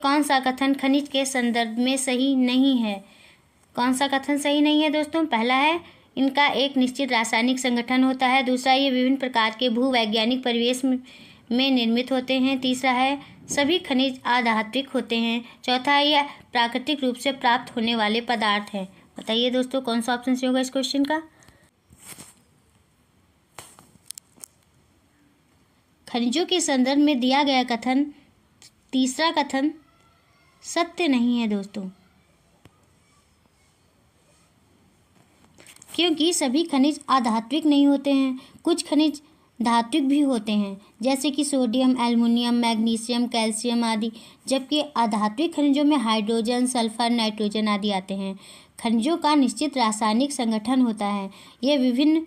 कौन सा कथन खनिज के संदर्भ में सही नहीं है? कौन सा कथन सही नहीं है दोस्तों? पहला है इनका एक निश्चित रासायनिक संगठन होता है। दूसरा, ये विभिन्न प्रकार के भूवैज्ञानिक परिवेश में निर्मित होते हैं। तीसरा है सभी खनिज अधात्विक होते हैं। चौथा है यह प्राकृतिक रूप से प्राप्त होने वाले पदार्थ हैं। बताइए दोस्तों कौन सा ऑप्शन सही होगा इस क्वेश्चन का? खनिजों के संदर्भ में दिया गया कथन, तीसरा कथन सत्य नहीं है दोस्तों, क्योंकि सभी खनिज अधात्विक नहीं होते हैं। कुछ खनिज धात्विक भी होते हैं, जैसे कि सोडियम, एल्युमिनियम, मैग्नीशियम, कैल्शियम आदि, जबकि अधात्विक खनिजों में हाइड्रोजन, सल्फर, नाइट्रोजन आदि आते हैं। खनिजों का निश्चित रासायनिक संगठन होता है। यह विभिन्न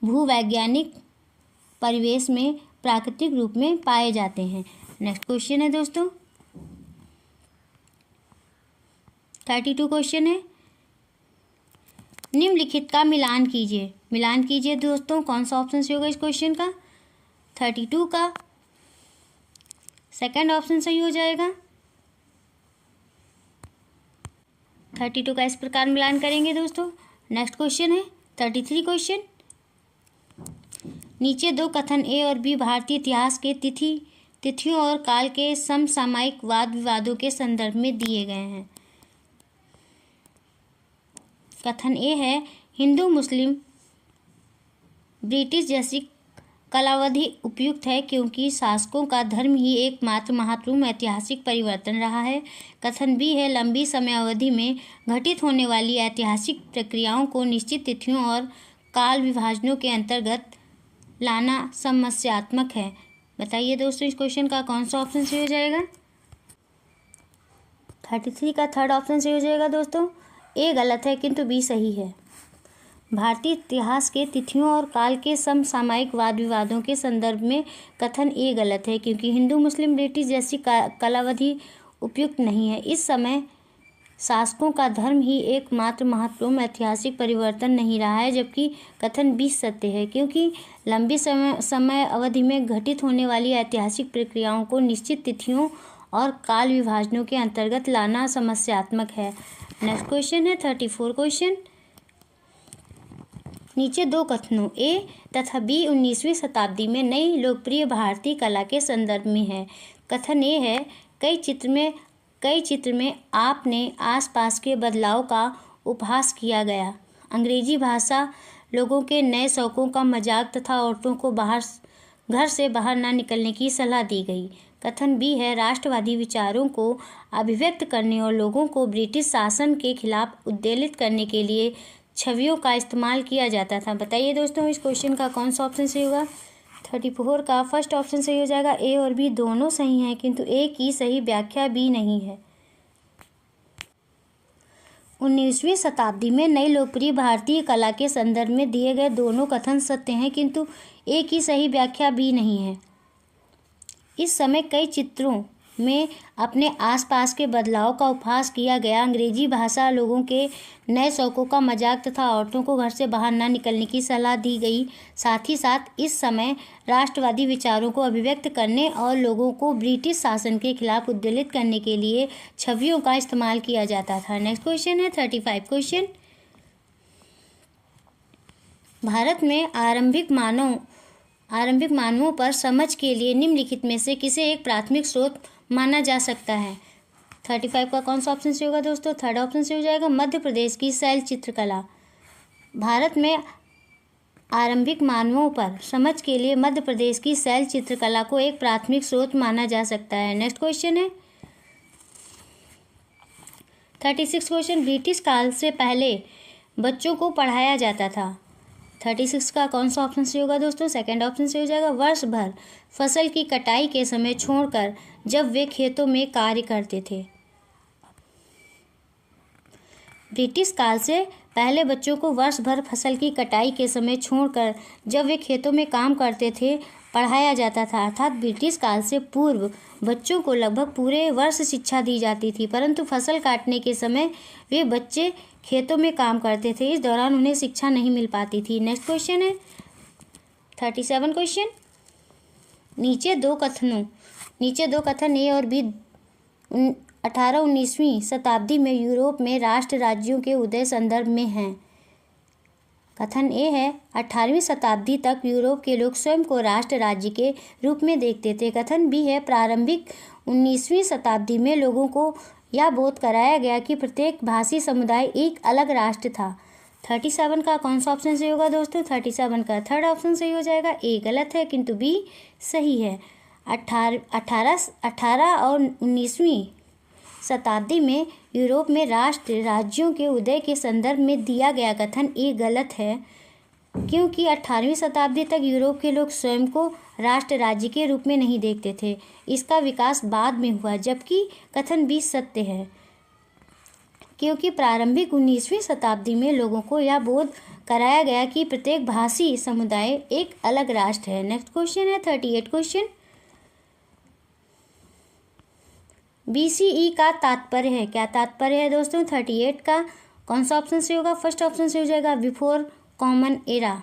भूवैज्ञानिक परिवेश में प्राकृतिक रूप में पाए जाते हैं। नेक्स्ट क्वेश्चन है दोस्तों 32 क्वेश्चन है। निम्नलिखित का मिलान कीजिए। मिलान कीजिए दोस्तों, कौन सा ऑप्शन सही होगा इस क्वेश्चन का? 32 का सेकंड ऑप्शन सही हो जाएगा। 32 का इस प्रकार मिलान करेंगे दोस्तों। नेक्स्ट क्वेश्चन है 33 क्वेश्चन। नीचे दो कथन ए और बी भारतीय इतिहास के तिथियों और काल के समसामयिक वाद विवादों के संदर्भ में दिए गए हैं। कथन ए है हिंदू मुस्लिम ब्रिटिश जैसी कालावधि उपयुक्त है क्योंकि शासकों का धर्म ही एकमात्र महत्वपूर्ण ऐतिहासिक परिवर्तन रहा है। कथन बी है लंबी समयावधि में घटित होने वाली ऐतिहासिक प्रक्रियाओं को निश्चित तिथियों और काल विभाजनों के अंतर्गत लाना समस्यात्मक है। बताइए दोस्तों इस क्वेश्चन का कौन सा ऑप्शन सही हो जाएगा? 33 का थर्ड ऑप्शन सही हो जाएगा दोस्तों। ए गलत है किंतु बी सही है। भारतीय इतिहास के तिथियों और काल के समसामयिक वाद विवादों के संदर्भ में कथन ए गलत है क्योंकि हिंदू मुस्लिम ब्रिटिश जैसी कालावधि उपयुक्त नहीं है। इस समय शासकों का धर्म ही एकमात्र महत्वपूर्ण ऐतिहासिक परिवर्तन नहीं रहा है, जबकि कथन बी सत्य है क्योंकि लंबी समय अवधि में घटित होने वाली ऐतिहासिक प्रक्रियाओं को निश्चित तिथियों और काल विभाजनों के अंतर्गत लाना समस्यात्मक है। नेक्स्ट क्वेश्चन है 34 क्वेश्चन। नीचे दो कथनों ए तथा बी 19वीं शताब्दी में नई लोकप्रिय भारतीय कला के संदर्भ में है। कथन ए है कई चित्र में आपने आसपास के बदलाव का उपहास किया गया। अंग्रेजी भाषा लोगों के नए शौकों का मजाक तथा औरतों को घर से बाहर न निकलने की सलाह दी गई। कथन बी है राष्ट्रवादी विचारों को अभिव्यक्त करने और लोगों को ब्रिटिश शासन के खिलाफ उद्वेलित करने के लिए छवियों का इस्तेमाल किया जाता था। बताइए दोस्तों इस क्वेश्चन का कौन सा ऑप्शन सही होगा? 34 का फर्स्ट ऑप्शन सही हो जाएगा। ए और बी दोनों सही हैं किंतु ए की सही व्याख्या बी नहीं है। 19वीं शताब्दी में नई लोकप्रिय भारतीय कला के संदर्भ में दिए गए दोनों कथन सत्य हैं किंतु ए की सही व्याख्या बी नहीं है। इस समय कई चित्रों में अपने आसपास के बदलाव का उपहास किया गया। अंग्रेजी भाषा लोगों के नए शौकों का मजाक तथा औरतों को घर से बाहर न निकलने की सलाह दी गई। साथ ही साथ इस समय राष्ट्रवादी विचारों को अभिव्यक्त करने और लोगों को ब्रिटिश शासन के खिलाफ उद्वेलित करने के लिए छवियों का इस्तेमाल किया जाता था। नेक्स्ट क्वेश्चन है 35 क्वेश्चन। भारत में आरंभिक मानवों पर समझ के लिए निम्नलिखित में से किसे एक प्राथमिक स्रोत माना जा सकता है? 35 का कौन सा ऑप्शन सही होगा दोस्तों? थर्ड ऑप्शन सही हो जाएगा। मध्य प्रदेश की शैल चित्रकला। भारत में आरंभिक मानवों पर समझ के लिए मध्य प्रदेश की शैल चित्रकला को एक प्राथमिक स्रोत माना जा सकता है। नेक्स्ट क्वेश्चन है 36 क्वेश्चन। ब्रिटिश काल से पहले बच्चों को पढ़ाया जाता था। 36 का कौन सा ऑप्शन सही होगा दोस्तों? सेकंड ऑप्शन सही हो जाएगा। वर्ष भर फसल की कटाई के समय छोड़कर जब वे खेतों में कार्य करते थे। ब्रिटिश काल से पहले बच्चों को वर्ष भर फसल की कटाई के समय छोड़कर जब वे खेतों में काम करते थे पढ़ाया जाता था। अर्थात ब्रिटिश काल से पूर्व बच्चों को लगभग पूरे वर्ष शिक्षा दी जाती थी, परंतु फसल काटने के समय वे बच्चे खेतों में काम करते थे। इस दौरान उन्हें शिक्षा नहीं मिल पाती थी। नेक्स्ट क्वेश्चन है 37 क्वेश्चन। नीचे दो कथन ए और बी 18-19वीं शताब्दी में यूरोप में राष्ट्र राज्यों के उदय संदर्भ में हैं। कथन ए है 18वीं शताब्दी तक यूरोप के लोग स्वयं को राष्ट्र राज्य के रूप में देखते थे। कथन बी है प्रारंभिक 19वीं शताब्दी में लोगों को यह बोध कराया गया कि प्रत्येक भाषी समुदाय एक अलग राष्ट्र था। 37 का कौन सा ऑप्शन सही होगा दोस्तों? 37 का थर्ड ऑप्शन सही हो जाएगा। ए गलत है किंतु बी सही है। 18 और 19वीं शताब्दी में यूरोप में राष्ट्र राज्यों के उदय के संदर्भ में दिया गया कथन ए गलत है, क्योंकि 18वीं शताब्दी तक यूरोप के लोग स्वयं को राष्ट्र राज्य के रूप में नहीं देखते थे। इसका विकास बाद में हुआ, जबकि कथन बी सत्य है, क्योंकि प्रारंभिक 19वीं शताब्दी में लोगों को यह बोध कराया गया कि प्रत्येक भाषी समुदाय एक अलग राष्ट्र है। नेक्स्ट क्वेश्चन है 38 क्वेश्चन। BCE का तात्पर्य है, क्या तात्पर्य है दोस्तों? 38 का कौन सा ऑप्शन से होगा? फर्स्ट ऑप्शन से हो जाएगा बिफोर कॉमन एरा।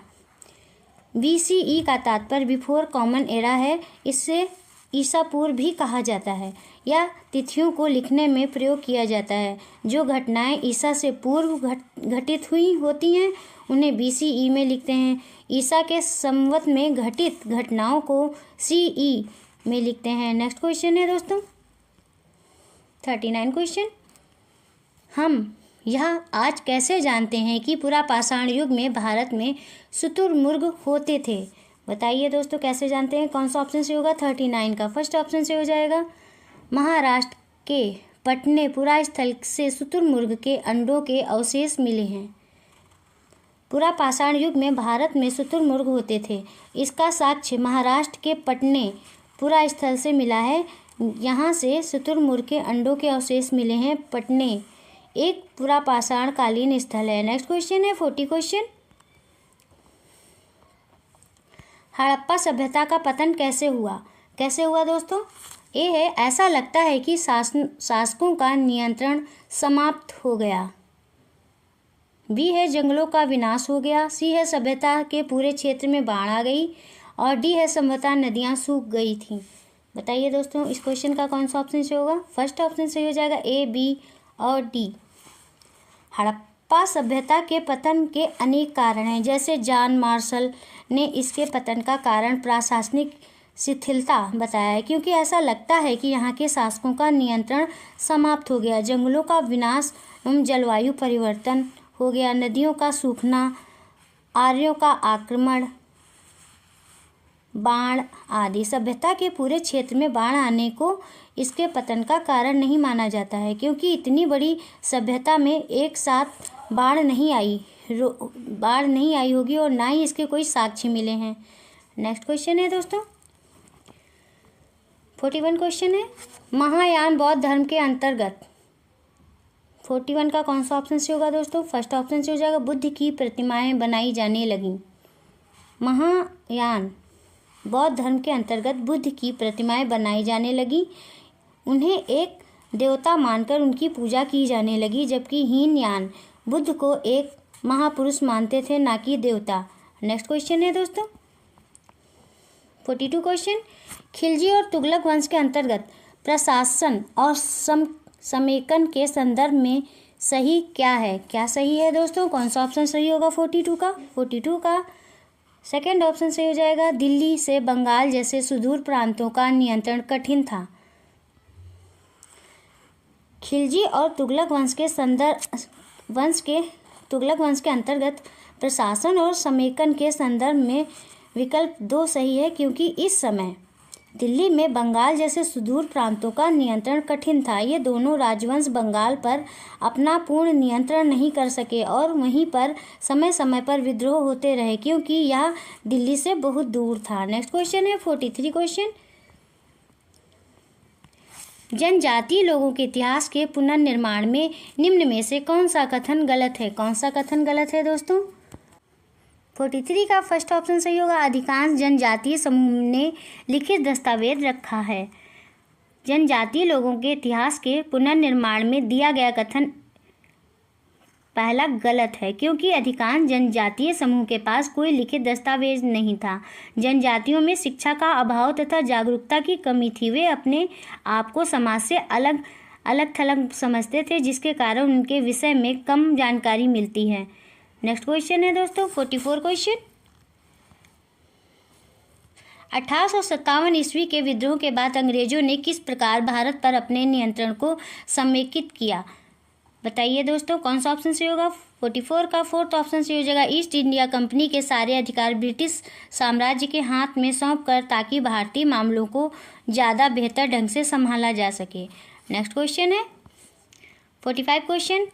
BCE का तात्पर्य बिफोर कॉमन एरा है। इससे ईसा पूर्व भी कहा जाता है। यह तिथियों को लिखने में प्रयोग किया जाता है। जो घटनाएं ईसा से पूर्व घटित हुई होती हैं उन्हें BCE में लिखते हैं। ईसा के संवत में घटित घटनाओं को CE में लिखते हैं। नेक्स्ट क्वेश्चन है दोस्तों 39 क्वेश्चन। हम यह आज कैसे जानते हैं कि पुरा पाषाण युग में भारत में शुतुरमुर्ग होते थे? बताइए दोस्तों कैसे जानते हैं? कौन सा ऑप्शन से होगा? 39 का फर्स्ट ऑप्शन से हो जाएगा। महाराष्ट्र के पटने पुरा स्थल से शुतुरमुर्ग के अंडों के अवशेष मिले हैं। पुरा पाषाण युग में भारत में शुतुरमुर्ग होते थे। इसका साक्ष्य महाराष्ट्र के पटने पुरा स्थल से मिला है। यहाँ से शुतुरमुर्ग के अंडों के अवशेष मिले हैं। पटने एक पुरा पाषाण कालीन स्थल है। नेक्स्ट क्वेश्चन है 40 क्वेश्चन। हड़प्पा सभ्यता का पतन कैसे हुआ? कैसे हुआ दोस्तों? ए है ऐसा लगता है कि शासकों का नियंत्रण समाप्त हो गया। बी है जंगलों का विनाश हो गया। सी है सभ्यता के पूरे क्षेत्र में बाढ़ आ गई। और डी है संभवतः नदियाँ सूख गई थीं। बताइए दोस्तों इस क्वेश्चन का कौन सा ऑप्शन से होगा? फर्स्ट ऑप्शन से हो जाएगा ए, बी और डी। हड़प्पा सभ्यता के पतन के अनेक कारण हैं, जैसे जॉन मार्शल ने इसके पतन का कारण प्रशासनिक शिथिलता बताया है, क्योंकि ऐसा लगता है कि यहाँ के शासकों का नियंत्रण समाप्त हो गया। जंगलों का विनाश एवं जलवायु परिवर्तन हो गया। नदियों का सूखना, आर्यों का आक्रमण, बाढ़ आदि। सभ्यता के पूरे क्षेत्र में बाढ़ आने को इसके पतन का कारण नहीं माना जाता है, क्योंकि इतनी बड़ी सभ्यता में एक साथ बाढ़ नहीं आई होगी और ना ही इसके कोई साक्ष्य मिले हैं। नेक्स्ट क्वेश्चन है दोस्तों 41 क्वेश्चन है। महायान बौद्ध धर्म के अंतर्गत 41 का कौन सा ऑप्शन से होगा दोस्तों? फर्स्ट ऑप्शन से हो जाएगा बुद्ध की प्रतिमाएं बनाई जाने लगी। महायान बौद्ध धर्म के अंतर्गत बुद्ध की प्रतिमाएं बनाई जाने लगी। उन्हें एक देवता मानकर उनकी पूजा की जाने लगी, जबकि हीनयान बुद्ध को एक महापुरुष मानते थे, ना कि देवता। नेक्स्ट क्वेश्चन है दोस्तों 42 क्वेश्चन। खिलजी और तुगलक वंश के अंतर्गत प्रशासन और समेकन के संदर्भ में सही क्या है? क्या सही है दोस्तों? कौन सा ऑप्शन सही होगा 42 का? 42 का सेकेंड ऑप्शन सही हो जाएगा। दिल्ली से बंगाल जैसे सुदूर प्रांतों का नियंत्रण कठिन था। खिलजी और तुगलक वंश के अंतर्गत प्रशासन और समेकन के संदर्भ में विकल्प 2 सही है, क्योंकि इस समय दिल्ली में बंगाल जैसे सुदूर प्रांतों का नियंत्रण कठिन था। ये दोनों राजवंश बंगाल पर अपना पूर्ण नियंत्रण नहीं कर सके और वहीं पर समय समय पर विद्रोह होते रहे, क्योंकि यह दिल्ली से बहुत दूर था। नेक्स्ट क्वेश्चन है 43 क्वेश्चन। जनजातीय लोगों के इतिहास के पुनर्निर्माण में निम्न में से कौन सा कथन गलत है? कौन सा कथन गलत है दोस्तों? 43 का फर्स्ट ऑप्शन सही होगा। अधिकांश जनजातीय समूह ने लिखित दस्तावेज रखा है। जनजातीय लोगों के इतिहास के पुनर्निर्माण में दिया गया कथन पहला गलत है, क्योंकि अधिकांश जनजातीय समूह के पास कोई लिखित दस्तावेज नहीं था। जनजातियों में शिक्षा का अभाव तथा जागरूकता की कमी थी। वे अपने आप को समाज से अलग अलग थलग समझते थे, जिसके कारण उनके विषय में कम जानकारी मिलती है। नेक्स्ट क्वेश्चन है दोस्तों 44 क्वेश्चन। 1857 ईस्वी के विद्रोह के बाद अंग्रेजों ने किस प्रकार भारत पर अपने नियंत्रण को समेकित किया? बताइए दोस्तों, कौन सा ऑप्शन सही होगा? 44 का फोर्थ ऑप्शन सही हो जाएगा, ईस्ट इंडिया कंपनी के सारे अधिकार ब्रिटिश साम्राज्य के हाथ में सौंप कर, ताकि भारतीय मामलों को ज़्यादा बेहतर ढंग से संभाला जा सके। नेक्स्ट क्वेश्चन है 45 क्वेश्चन।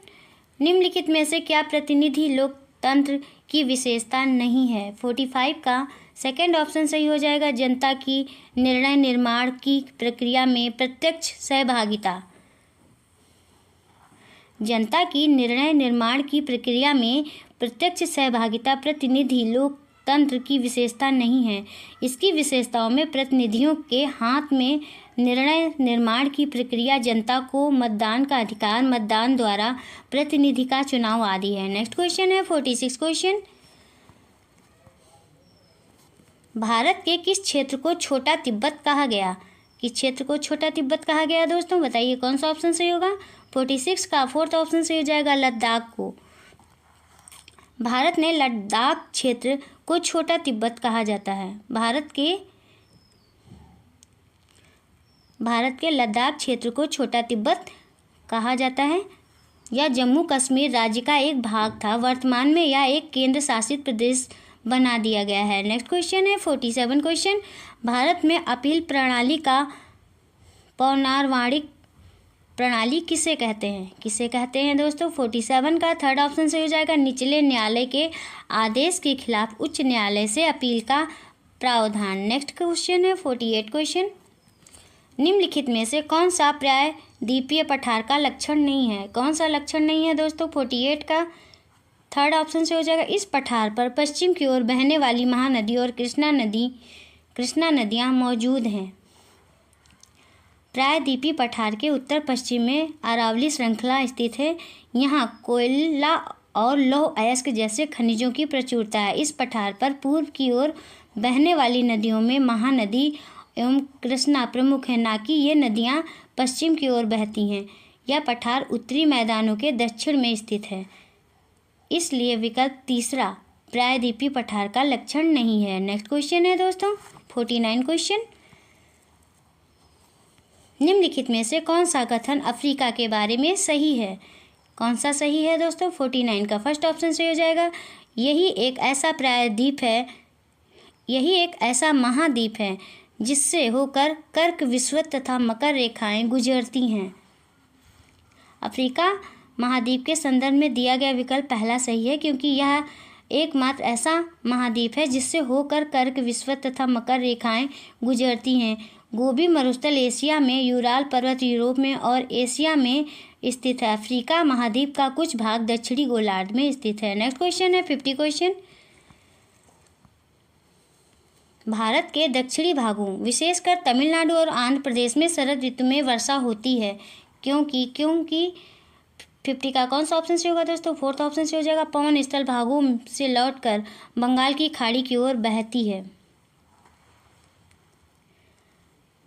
निम्नलिखित में से क्या प्रतिनिधि लोकतंत्र की विशेषता नहीं है? 45 का सेकेंड ऑप्शन सही हो जाएगा, जनता की निर्णय निर्माण की प्रक्रिया में प्रत्यक्ष सहभागिता। जनता की निर्णय निर्माण की प्रक्रिया में प्रत्यक्ष सहभागिता प्रतिनिधि लोकतंत्र की विशेषता नहीं है। इसकी विशेषताओं में प्रतिनिधियों के हाथ में निर्णय निर्माण की प्रक्रिया, जनता को मतदान का अधिकार, मतदान द्वारा प्रतिनिधि का चुनाव आदि है। नेक्स्ट क्वेश्चन है 46 क्वेश्चन। भारत के किस क्षेत्र को छोटा तिब्बत कहा गया? किस क्षेत्र को छोटा तिब्बत कहा गया दोस्तों? बताइए कौन सा ऑप्शन सही होगा? 46 का फोर्थ ऑप्शन सही हो जाएगा, लद्दाख को। भारत ने लद्दाख क्षेत्र को छोटा तिब्बत कहा जाता है। भारत के लद्दाख क्षेत्र को छोटा तिब्बत कहा जाता है। यह जम्मू कश्मीर राज्य का एक भाग था। वर्तमान में यह एक केंद्र शासित प्रदेश बना दिया गया है। नेक्स्ट क्वेश्चन है 47 क्वेश्चन। भारत में अपील प्रणाली का पौनर्वाणिक प्रणाली किसे कहते हैं? किसे कहते हैं दोस्तों? 47 का थर्ड ऑप्शन सही हो जाएगा, निचले न्यायालय के आदेश के खिलाफ उच्च न्यायालय से अपील का प्रावधान। नेक्स्ट क्वेश्चन है 48 क्वेश्चन। निम्नलिखित में से कौन सा प्रायद्वीपीय पठार का लक्षण नहीं है? कौन सा लक्षण नहीं है दोस्तों? 48 का थर्ड ऑप्शन से हो जाएगा, इस पठार पर पश्चिम की ओर बहने वाली महानदी और कृष्णा नदियाँ मौजूद हैं। प्रायद्वीपीय पठार के उत्तर पश्चिम में अरावली श्रृंखला स्थित है। यहाँ कोयला और लौह अयस्क जैसे खनिजों की प्रचुरता है। इस पठार पर पूर्व की ओर बहने वाली नदियों में महानदी एवं कृष्णा प्रमुख है, ना कि ये नदियाँ पश्चिम की ओर बहती हैं। यह पठार उत्तरी मैदानों के दक्षिण में स्थित है, इसलिए विकल्प तीसरा प्रायद्वीपीय पठार का लक्षण नहीं है। नेक्स्ट क्वेश्चन है दोस्तों 49 क्वेश्चन। निम्नलिखित में से कौन सा कथन अफ्रीका के बारे में सही है? कौन सा सही है दोस्तों? 49 का फर्स्ट ऑप्शन सही हो जाएगा, यही एक ऐसा महाद्वीप है जिससे होकर कर्क विषुवत तथा मकर रेखाएं गुजरती हैं। अफ्रीका महाद्वीप के संदर्भ में दिया गया विकल्प पहला सही है, क्योंकि यह एकमात्र ऐसा महाद्वीप है जिससे होकर कर्क विषुवत तथा मकर रेखाएं गुजरती हैं। गोबी मरुस्थल एशिया में, यूराल पर्वत यूरोप में और एशिया में स्थित है। अफ्रीका महाद्वीप का कुछ भाग दक्षिणी गोलार्ध में स्थित है। नेक्स्ट क्वेश्चन है 50 क्वेश्चन। भारत के दक्षिणी भागों विशेषकर तमिलनाडु और आंध्र प्रदेश में शरद ऋतु में वर्षा होती है। क्योंकि 50 का कौन सा ऑप्शन से होगा दोस्तों? फोर्थ ऑप्शन से हो जाएगा, पवन स्थल भागों से लौटकर बंगाल की खाड़ी की ओर बहती है।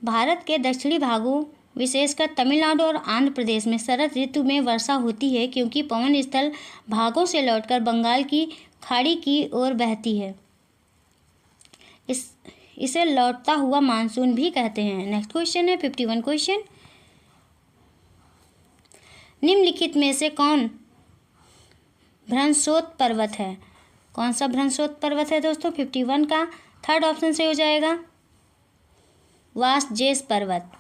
भारत के दक्षिणी भागों विशेषकर तमिलनाडु और आंध्र प्रदेश में शरद ऋतु में वर्षा होती है, क्योंकि पवन स्थल भागों से लौटकर बंगाल की खाड़ी की ओर बहती है। इसे लौटता हुआ मानसून भी कहते हैं। नेक्स्ट क्वेश्चन है 51 क्वेश्चन। निम्नलिखित में से कौन भ्रंशोत पर्वत है? कौन सा भ्रंशोत पर्वत है दोस्तों? 51 का थर्ड ऑप्शन से हो जाएगा, वासजेस पर्वत।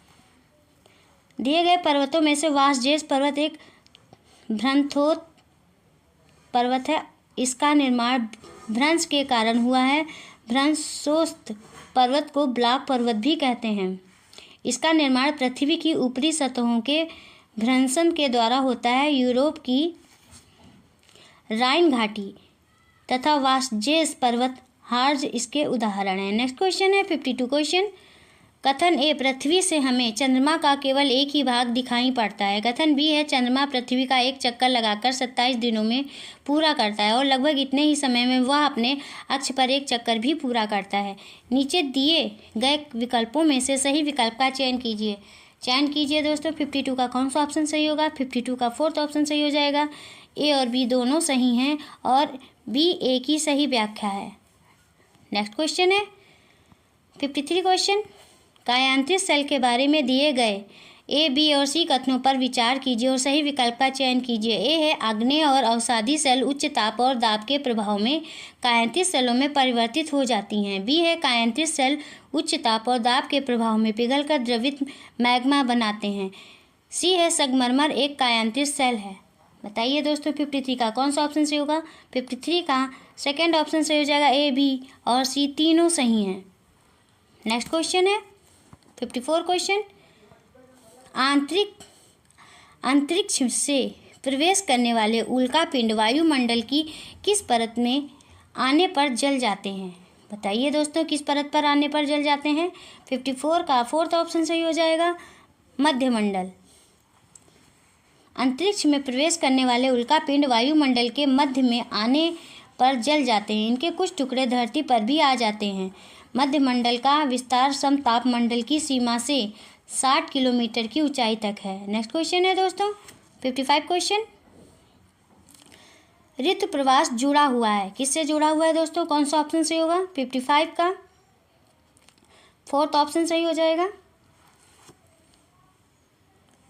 दिए गए पर्वतों में से वासजेस पर्वत एक भ्रंशोत पर्वत है। इसका निर्माण भ्रंश के कारण हुआ है। भ्रंशोत पर्वत को ब्लॉक पर्वत भी कहते हैं। इसका निर्माण पृथ्वी की ऊपरी सतहों के भ्रंशन के द्वारा होता है। यूरोप की राइन घाटी तथा वासजेस पर्वत हार्ज इसके उदाहरण हैं। नेक्स्ट क्वेश्चन है 52 क्वेश्चन। कथन ए, पृथ्वी से हमें चंद्रमा का केवल एक ही भाग दिखाई पड़ता है। कथन बी है, चंद्रमा पृथ्वी का एक चक्कर लगाकर 27 दिनों में पूरा करता है और लगभग इतने ही समय में वह अपने अक्ष पर एक चक्कर भी पूरा करता है। नीचे दिए गए विकल्पों में से सही विकल्प का चयन कीजिए। चयन कीजिए दोस्तों। 52 का कौन सा ऑप्शन सही होगा? 52 का फोर्थ ऑप्शन सही हो जाएगा। ए और बी दोनों सही हैं और बी ए की सही व्याख्या है। नेक्स्ट क्वेश्चन है 53 क्वेश्चन। कायांतरित सेल के बारे में दिए गए ए, बी और सी कथनों पर विचार कीजिए और सही विकल्प का चयन कीजिए। ए है आग्नेय और अवसादी सेल उच्च ताप और दाब के प्रभाव में कायांतरित सेलों में परिवर्तित हो जाती हैं। बी है कायांतरित सेल उच्च ताप और दाब के प्रभाव में पिघलकर द्रवित मैग्मा बनाते हैं। सी है संगमरमर एक कायांतरित सेल है। बताइए दोस्तों 53 का कौन सा ऑप्शन सही होगा? 53 का सेकेंड ऑप्शन सही हो जाएगा। ए, बी और सी तीनों सही हैं। नेक्स्ट क्वेश्चन है 54 क्वेश्चन। अंतरिक्ष से प्रवेश करने वाले उल्कापिंड वायुमंडल की किस परत में आने पर जल जाते हैं? बताइए दोस्तों किस परत पर आने पर जल जाते हैं? 54 का फोर्थ ऑप्शन सही हो जाएगा, मध्यमंडल। अंतरिक्ष में प्रवेश करने वाले उल्कापिंड वायुमंडल के मध्य में आने पर जल जाते हैं। इनके कुछ टुकड़े धरती पर भी आ जाते हैं। मध्यमंडल का विस्तार समतापमंडल की सीमा से 60 किलोमीटर की ऊंचाई तक है। नेक्स्ट क्वेश्चन है दोस्तों 55 क्वेश्चन। ऋतु प्रवास जुड़ा हुआ है, किससे जुड़ा हुआ है दोस्तों? कौन सा ऑप्शन सही होगा? 55 का फोर्थ ऑप्शन सही हो जाएगा,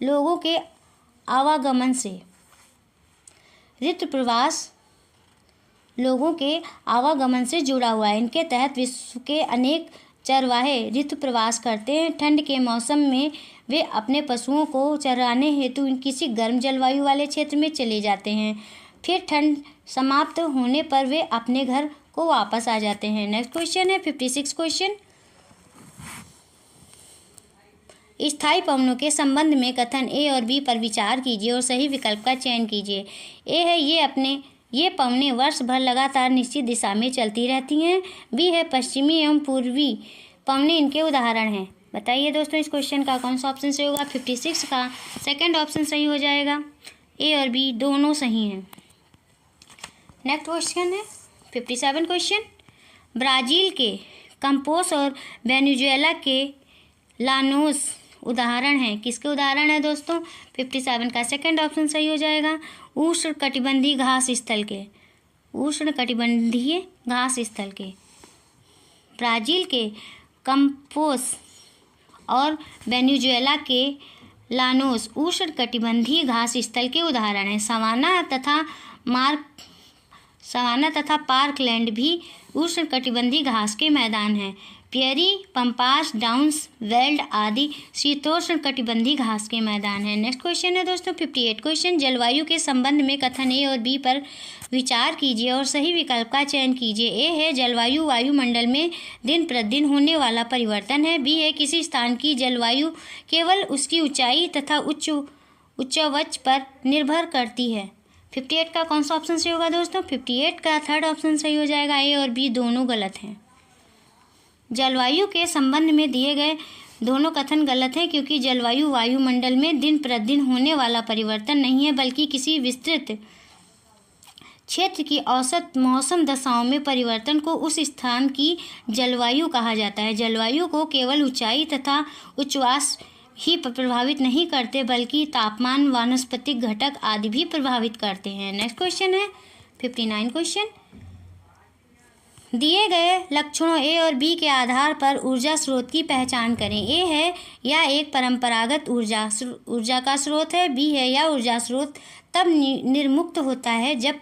लोगों के आवागमन से। ऋतु प्रवास लोगों के आवागमन से जुड़ा हुआ है। इनके तहत विश्व के अनेक चरवाहे ऋतु प्रवास करते हैं। ठंड के मौसम में वे अपने पशुओं को चराने हेतु किसी गर्म जलवायु वाले क्षेत्र में चले जाते हैं। फिर ठंड समाप्त होने पर वे अपने घर को वापस आ जाते हैं। नेक्स्ट क्वेश्चन है 56 क्वेश्चन। स्थायी पवनों के संबंध में कथन ए और बी पर विचार कीजिए और सही विकल्प का चयन कीजिए। ए है ये पवनें वर्ष भर लगातार निश्चित दिशा में चलती रहती हैं। बी है पश्चिमी एवं पूर्वी पवनें इनके उदाहरण हैं। बताइए दोस्तों इस क्वेश्चन का कौन सा ऑप्शन सही होगा? 56 का सेकंड ऑप्शन सही हो जाएगा। ए और बी दोनों सही हैं। नेक्स्ट क्वेश्चन है 57 क्वेश्चन। ब्राज़ील के कंपोस और वेनेजुएला के लानोस उदाहरण हैं। किसके उदाहरण है दोस्तों? 57 का सेकंड ऑप्शन सही हो जाएगा, उष्णकटिबंधीय घास स्थल के। उष्णकटिबंधीय घास स्थल के ब्राज़ील के कंपोस और वेनेजुएला के लानोस उष्णकटिबंधीय घास स्थल के उदाहरण हैं। सवाना तथा पार्कलैंड भी उष्णकटिबंधीय घास के मैदान हैं। प्रेरी, पम्पास, डाउन्स, वेल्ड आदि शीतोष्णकटिबंधीय घास के मैदान हैं। नेक्स्ट क्वेश्चन है दोस्तों 58 क्वेश्चन। जलवायु के संबंध में कथन ए और बी पर विचार कीजिए और सही विकल्प का चयन कीजिए। ए है जलवायु वायुमंडल में दिन प्रतिदिन होने वाला परिवर्तन है। बी है किसी स्थान की जलवायु केवल उसकी ऊंचाई तथा उच्चवच पर निर्भर करती है। 58 का कौन सा ऑप्शन सही होगा दोस्तों? 58 का थर्ड ऑप्शन सही हो जाएगा। ए और बी दोनों गलत हैं। जलवायु के संबंध में दिए गए दोनों कथन गलत हैं, क्योंकि जलवायु वायुमंडल में दिन प्रतिदिन होने वाला परिवर्तन नहीं है, बल्कि किसी विस्तृत क्षेत्र की औसत मौसम दशाओं में परिवर्तन को उस स्थान की जलवायु कहा जाता है। जलवायु को केवल ऊंचाई तथा उच्छ्वास ही प्रभावित नहीं करते, बल्कि तापमान, वानस्पतिक घटक आदि भी प्रभावित करते हैं। नेक्स्ट क्वेश्चन है 59 क्वेश्चन। दिए गए लक्षणों ए और बी के आधार पर ऊर्जा स्रोत की पहचान करें। ए है या एक परंपरागत ऊर्जा का स्रोत है। बी है या ऊर्जा स्रोत तब निर्मुक्त होता है जब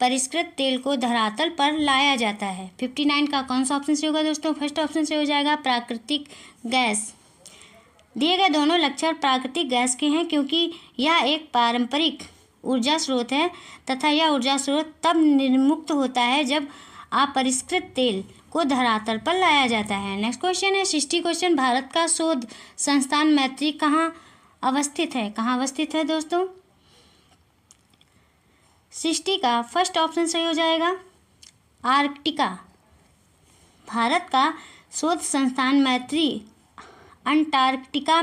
परिष्कृत तेल को धरातल पर लाया जाता है। 59 का कौन सा ऑप्शन से होगा दोस्तों? फर्स्ट ऑप्शन से हो जाएगा, प्राकृतिक गैस। दिए गए दोनों लक्षण प्राकृतिक गैस के हैं, क्योंकि यह एक पारंपरिक ऊर्जा स्रोत है तथा यह ऊर्जा स्रोत तब निर्मुक्त होता है जब अपरिष्कृत तेल को धरातल पर लाया जाता है। नेक्स्ट क्वेश्चन है 60 क्वेश्चन। भारत का शोध संस्थान मैत्री कहाँ अवस्थित है? कहाँ अवस्थित है दोस्तों? 60 का फर्स्ट ऑप्शन सही हो जाएगा, आर्कटिका। भारत का शोध संस्थान मैत्री अंटार्कटिका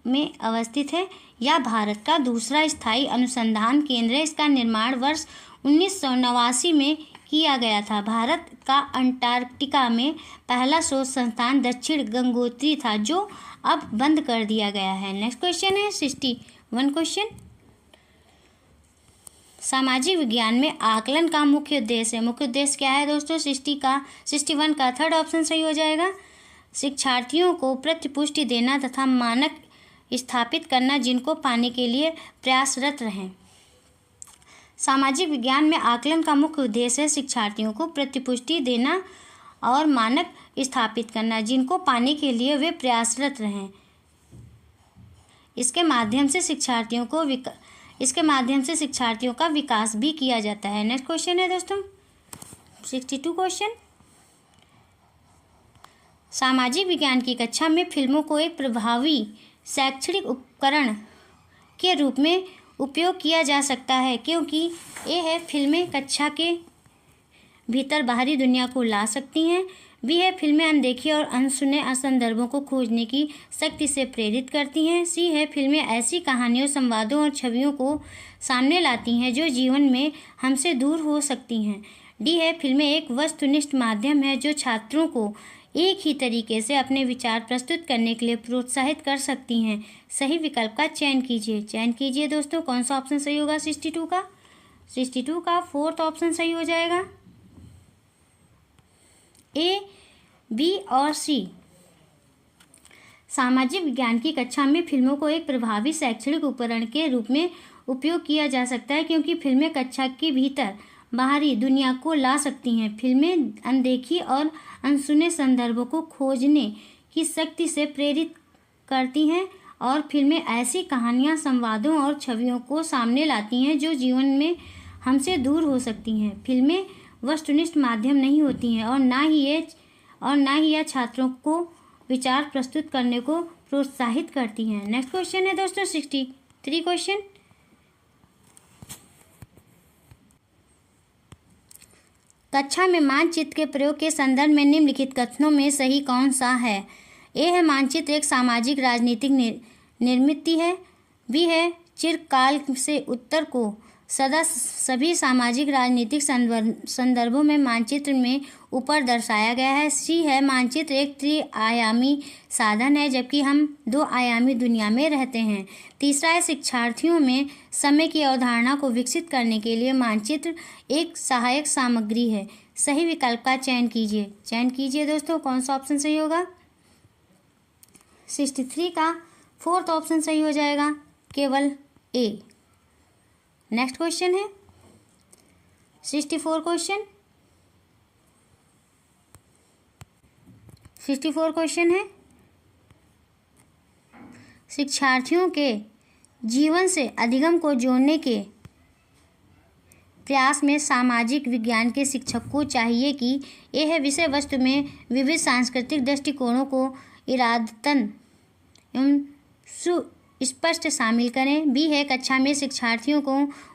में अवस्थित है। यह भारत का दूसरा स्थायी अनुसंधान केंद्र है। इसका निर्माण वर्ष 1989 में किया गया था। भारत का अंटार्कटिका में पहला शोध संस्थान दक्षिण गंगोत्री था, जो अब बंद कर दिया गया है। नेक्स्ट क्वेश्चन है 61 क्वेश्चन। सामाजिक विज्ञान में आकलन का मुख्य उद्देश्य है। मुख्य उद्देश्य क्या है दोस्तों? 61 का थर्ड ऑप्शन सही हो जाएगा। शिक्षार्थियों को प्रतिपुष्टि देना तथा मानक स्थापित करना जिनको पाने के लिए प्रयासरत रहें। सामाजिक विज्ञान में आकलन का मुख्य उद्देश्य है शिक्षार्थियों को प्रतिपुष्टि देना और मानक स्थापित करना जिनको पाने के लिए वे प्रयासरत रहें। इसके माध्यम से शिक्षार्थियों का विकास भी किया जाता है। नेक्स्ट क्वेश्चन है दोस्तों 62 क्वेश्चन। सामाजिक विज्ञान की कक्षा में फिल्मों को एक प्रभावी शैक्षणिक उपकरण के रूप में उपयोग किया जा सकता है, क्योंकि ये है फिल्में कक्षा के भीतर बाहरी दुनिया को ला सकती हैं। बी है फिल्में अनदेखी और अनसुने संदर्भों को खोजने की शक्ति से प्रेरित करती हैं। सी है फिल्में ऐसी कहानियों, संवादों और छवियों को सामने लाती हैं जो जीवन में हमसे दूर हो सकती हैं। डी है फिल्में एक वस्तुनिष्ठ माध्यम है जो छात्रों को एक ही तरीके से अपने विचार प्रस्तुत करने के लिए प्रोत्साहित कर सकती हैं। सही विकल्प का चयन कीजिए दोस्तों। कौन सा ऑप्शन सही होगा? 62 का फोर्थ ऑप्शन सही हो जाएगा। ए, बी और सी। सामाजिक विज्ञान की कक्षा में फिल्मों को एक प्रभावी शैक्षणिक उपकरण के रूप में उपयोग किया जा सकता है, क्योंकि फिल्में कक्षा के भीतर बाहरी दुनिया को ला सकती हैं। फिल्में अनदेखी और अनसुने संदर्भों को खोजने की शक्ति से प्रेरित करती हैं और फिल्में ऐसी कहानियाँ, संवादों और छवियों को सामने लाती हैं जो जीवन में हमसे दूर हो सकती हैं। फिल्में वस्तुनिष्ठ माध्यम नहीं होती हैं और ना ही यह छात्रों को विचार प्रस्तुत करने को प्रोत्साहित करती हैं। नेक्स्ट क्वेश्चन है दोस्तों 63 क्वेश्चन। कक्षा में मानचित्र के प्रयोग के संदर्भ में निम्नलिखित कथनों में सही कौन सा है? ए है मानचित्र एक सामाजिक राजनीतिक निर्मित है। बी है चिरकाल से उत्तर को सदा सभी सामाजिक राजनीतिक संदर्भों में मानचित्र में ऊपर दर्शाया गया है। सी है मानचित्र एक त्रिआयामी साधन है जबकि हम 2 आयामी दुनिया में रहते हैं। तीसरा है शिक्षार्थियों में समय की अवधारणा को विकसित करने के लिए मानचित्र एक सहायक सामग्री है। सही विकल्प का चयन कीजिए दोस्तों। कौन सा ऑप्शन सही होगा? 63 का फोर्थ ऑप्शन सही हो जाएगा, केवल ए। नेक्स्ट क्वेश्चन है 64 क्वेश्चन। 64 क्वेश्चन है शिक्षार्थियों के जीवन से अधिगम को जोड़ने के प्रयास में सामाजिक विज्ञान के शिक्षक को चाहिए कि यह विषय वस्तु में विविध सांस्कृतिक दृष्टिकोणों को इरादतन एवं सुस्पष्ट शामिल करें। बी है कक्षा में शिक्षार्थियों को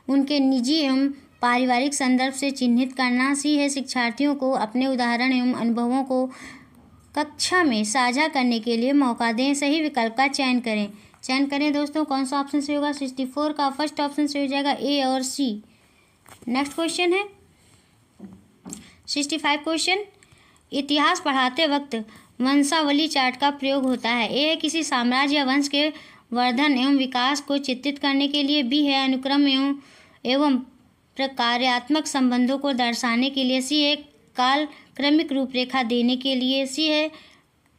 उनके निजी एवं पारिवारिक संदर्भ से चिन्हित करना। सी है शिक्षार्थियों को अपने उदाहरण एवं अनुभवों को कक्षा में साझा करने के लिए मौका दें। सही विकल्प का चयन करें दोस्तों। कौन सा ऑप्शन सही होगा? 64 का फर्स्ट ऑप्शन सही हो जाएगा, ए और सी। नेक्स्ट क्वेश्चन है 65 क्वेश्चन। इतिहास पढ़ाते वक्त वंशावली चार्ट का प्रयोग होता है। ए है किसी साम्राज्य या वंश के वर्धन एवं विकास को चित्रित करने के लिए। बी है अनुक्रम एवं प्रकार्यात्मक संबंधों को दर्शाने के लिए। सी है कालक्रमिक रूपरेखा देने के लिए।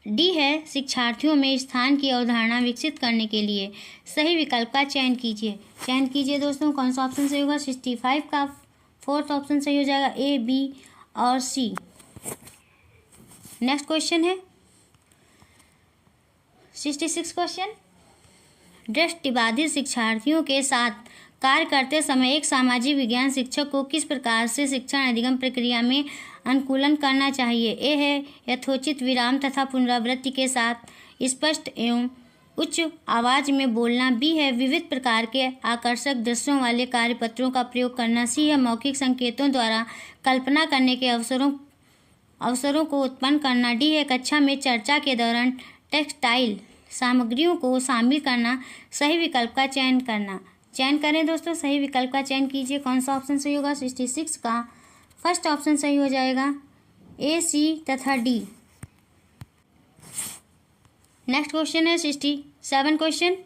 डी है शिक्षार्थियों में स्थान की अवधारणा विकसित करने के लिए। सही विकल्प का चयन कीजिए दोस्तों। कौन सा ऑप्शन सही होगा? 65 का फोर्थ ऑप्शन सही हो जाएगा, ए, बी और सी। नेक्स्ट क्वेश्चन है 66 क्वेश्चन। दृष्टिबाधित शिक्षार्थियों के साथ कार्य करते समय एक सामाजिक विज्ञान शिक्षक को किस प्रकार से शिक्षण अधिगम प्रक्रिया में अनुकूलन करना चाहिए? ए है यथोचित विराम तथा पुनरावृत्ति के साथ स्पष्ट एवं उच्च आवाज में बोलना। बी है विविध प्रकार के आकर्षक दृश्यों वाले कार्यपत्रों का प्रयोग करना। सी है मौखिक संकेतों द्वारा कल्पना करने के अवसरों को उत्पन्न करना। डी है कक्षा में चर्चा के दौरान टेक्सटाइल सामग्रियों को शामिल करना। सही विकल्प का चयन करें दोस्तों। सही विकल्प का चयन कीजिए। कौन सा ऑप्शन सही होगा? 66 का फर्स्ट ऑप्शन सही हो जाएगा ए, सी तथा डी। नेक्स्ट क्वेश्चन है 67 क्वेश्चन।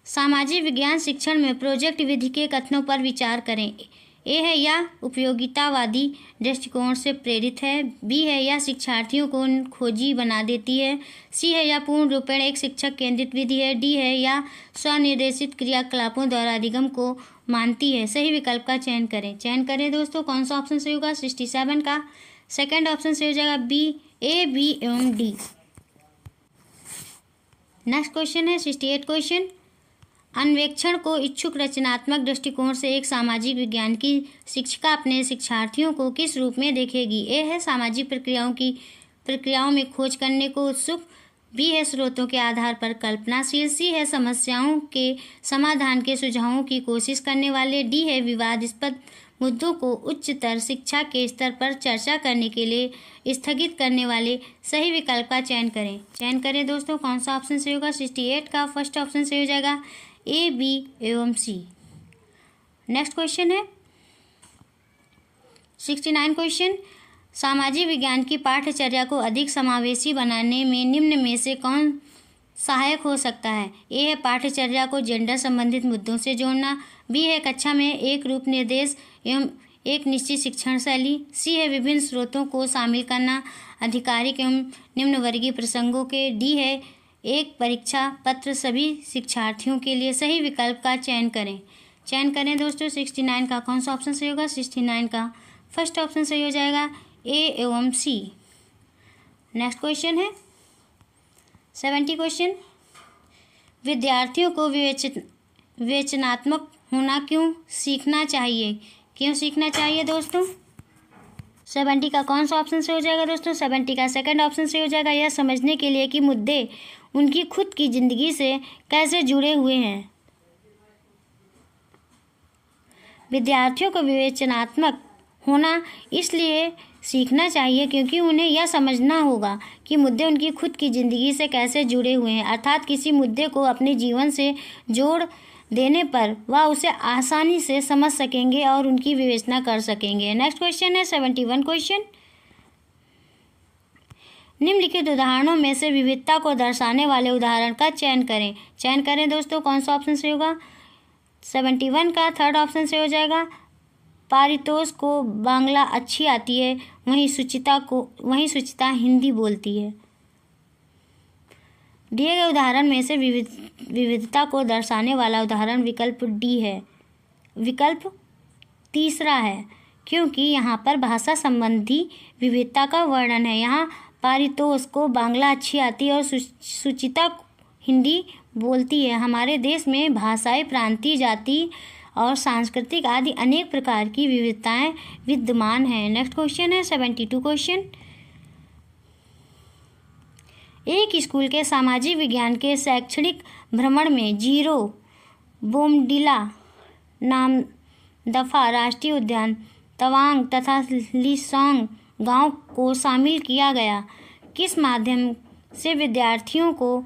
सामाजिक विज्ञान शिक्षण में प्रोजेक्ट विधि के कथनों पर विचार करें। ए है या उपयोगितावादी दृष्टिकोण से प्रेरित है, बी है या शिक्षार्थियों को खोजी बना देती है, सी है या पूर्ण रूपेण एक शिक्षक केंद्रित विधि है, डी है या स्वनिर्देशित क्रियाकलापों द्वारा अधिगम को मानती है। सही विकल्प का चयन करें दोस्तों। कौन सा ऑप्शन सही होगा? 67 का सेकंड ऑप्शन सही हो जाएगा बी, ए, बी एवं डी। नेक्स्ट क्वेश्चन है 68 क्वेश्चन। अन्वेक्षण को इच्छुक रचनात्मक दृष्टिकोण से एक सामाजिक विज्ञान की शिक्षिका अपने शिक्षार्थियों को किस रूप में देखेगी? ए है सामाजिक प्रक्रियाओं में खोज करने को उत्सुक, बी है स्रोतों के आधार पर कल्पनाशील, सी है समस्याओं के समाधान के सुझावों की कोशिश करने वाले, डी है विवादास्पद मुद्दों को उच्चतर शिक्षा के स्तर पर चर्चा करने के लिए स्थगित करने वाले। सही विकल्प का चयन करें दोस्तों। कौन सा ऑप्शन सही होगा? 68 का फर्स्ट ऑप्शन सही हो जाएगा ए, बी एवं सी। नेक्स्ट क्वेश्चन है 69 क्वेश्चन। सामाजिक विज्ञान की पाठ्यचर्या को अधिक समावेशी बनाने में निम्न में से कौन सहायक हो सकता है? ए है पाठ्यचर्या को जेंडर संबंधित मुद्दों से जोड़ना, बी है कक्षा में एक रूप निर्देश एवं एक निश्चित शिक्षण शैली, सी है विभिन्न स्रोतों को शामिल करना आधिकारिक एवं निम्न वर्गीय प्रसंगों के, डी है एक परीक्षा पत्र सभी शिक्षार्थियों के लिए। सही विकल्प का चयन करें दोस्तों। 69 का कौन सा ऑप्शन सही होगा? 69 का फर्स्ट ऑप्शन सही हो जाएगा ए एवं सी। नेक्स्ट क्वेश्चन है 70 क्वेश्चन। विद्यार्थियों को विवेचनात्मक होना क्यों सीखना चाहिए दोस्तों? 70 का कौन सा ऑप्शन सही हो जाएगा दोस्तों? 70 का सेकंड ऑप्शन सही हो जाएगा यह समझने के लिए कि मुद्दे उनकी खुद की जिंदगी से कैसे जुड़े हुए हैं। विद्यार्थियों को विवेचनात्मक होना इसलिए सीखना चाहिए क्योंकि उन्हें यह समझना होगा कि मुद्दे उनकी खुद की ज़िंदगी से कैसे जुड़े हुए हैं, अर्थात किसी मुद्दे को अपने जीवन से जोड़ देने पर वह उसे आसानी से समझ सकेंगे और उनकी विवेचना कर सकेंगे। नेक्स्ट क्वेश्चन है 71 क्वेश्चन। निम्नलिखित उदाहरणों में से विविधता को दर्शाने वाले उदाहरण का चयन करें दोस्तों। कौन सा ऑप्शन सही होगा? 71 का थर्ड ऑप्शन सही हो जाएगा पारितोष को बांग्ला अच्छी आती है, वहीं सुचिता हिंदी बोलती है। दिए गए उदाहरण में से विविधता को दर्शाने वाला उदाहरण विकल्प डी है। विकल्प तीसरा है क्योंकि यहाँ पर भाषा संबंधी विविधता का वर्णन है। यहाँ पारितोष को बांग्ला अच्छी आती है और सुचिता हिंदी बोलती है। हमारे देश में भाषाई, प्रांतीय, जाति और सांस्कृतिक आदि अनेक प्रकार की विविधताएं विद्यमान हैं। नेक्स्ट क्वेश्चन है 72 क्वेश्चन। एक स्कूल के सामाजिक विज्ञान के शैक्षणिक भ्रमण में जीरो बोमडिला नामदफा राष्ट्रीय उद्यान, तवांग तथा लिसोंग गांव को शामिल किया गया। किस माध्यम से विद्यार्थियों को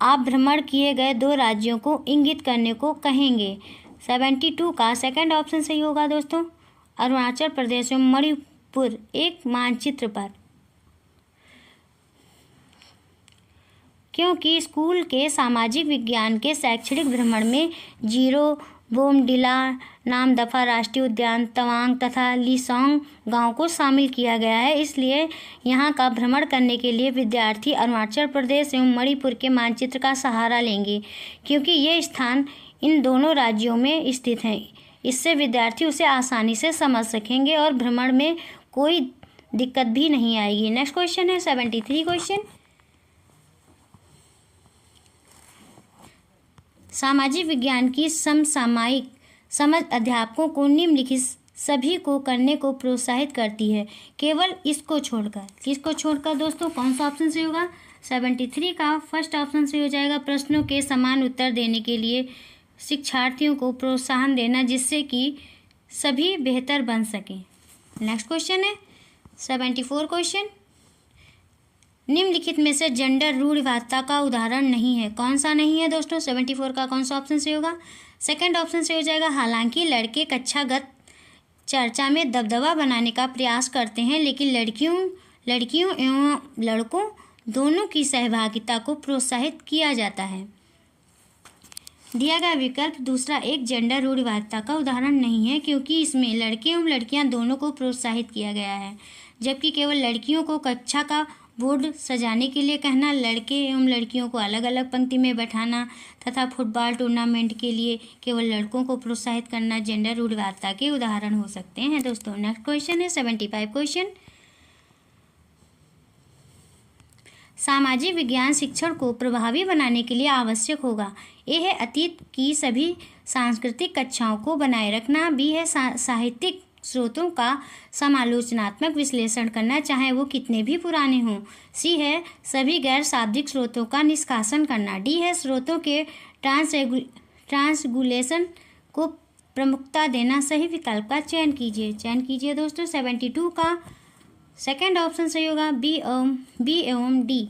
आप भ्रमण किए गए दो राज्यों को इंगित करने को कहेंगे? 72 का सेकंड ऑप्शन सही होगा दोस्तों, अरुणाचल प्रदेश और मणिपुर एक मानचित्र पर। क्योंकि स्कूल के सामाजिक विज्ञान के शैक्षणिक भ्रमण में जीरो बोमडिला नामदफा राष्ट्रीय उद्यान, तवांग तथा लिसोंग गांव को शामिल किया गया है, इसलिए यहाँ का भ्रमण करने के लिए विद्यार्थी अरुणाचल प्रदेश एवं मणिपुर के मानचित्र का सहारा लेंगे क्योंकि ये स्थान इन दोनों राज्यों में स्थित हैं। इससे विद्यार्थी उसे आसानी से समझ सकेंगे और भ्रमण में कोई दिक्कत भी नहीं आएगी। नेक्स्ट क्वेश्चन है 73 क्वेश्चन। सामाजिक विज्ञान की समसामयिक समझ अध्यापकों को निम्नलिखित सभी को करने को प्रोत्साहित करती है, केवल इसको छोड़कर दोस्तों कौन सा ऑप्शन सही होगा? 73 का फर्स्ट ऑप्शन सही हो जाएगा प्रश्नों के समान उत्तर देने के लिए शिक्षार्थियों को प्रोत्साहन देना जिससे कि सभी बेहतर बन सकें। नेक्स्ट क्वेश्चन है 74 क्वेश्चन। निम्नलिखित में से जेंडर रूढ़िवादिता का उदाहरण नहीं है, कौन सा नहीं है दोस्तों? 74 का कौन सा ऑप्शन सही होगा? सेकंड ऑप्शन सही हो जाएगा हालांकि लड़के कक्षागत चर्चा में दबदबा बनाने का प्रयास करते हैं, लेकिन लड़कियों एवं लड़कों दोनों की सहभागिता को प्रोत्साहित किया जाता है। दिया गया विकल्प दूसरा एक जेंडर रूढ़िवादिता का उदाहरण नहीं है, क्योंकि इसमें लड़के एवं लड़कियां दोनों को प्रोत्साहित किया गया है, जबकि केवल लड़कियों को कक्षा का बोर्ड सजाने के लिए कहना, लड़के एवं लड़कियों को अलग अलग पंक्ति में बैठाना तथा फुटबॉल टूर्नामेंट के लिए केवल लड़कों को प्रोत्साहित करना जेंडर रूढ़िवादिता के उदाहरण हो सकते हैं। दोस्तों नेक्स्ट क्वेश्चन है 75 क्वेश्चन। सामाजिक विज्ञान शिक्षण को प्रभावी बनाने के लिए आवश्यक होगा। ए है अतीत की सभी सांस्कृतिक कक्षाओं को बनाए रखना। बी है साहित्यिक स्रोतों का समालोचनात्मक विश्लेषण करना, चाहे वो कितने भी पुराने हों। सी है सभी गैर शाब्दिक स्रोतों का निष्कासन करना। डी है स्रोतों के ट्रांसगुलेशन को प्रमुखता देना। सही विकल्प का चयन कीजिए दोस्तों। 72 का सेकंड ऑप्शन सही होगा, बी एवं डी।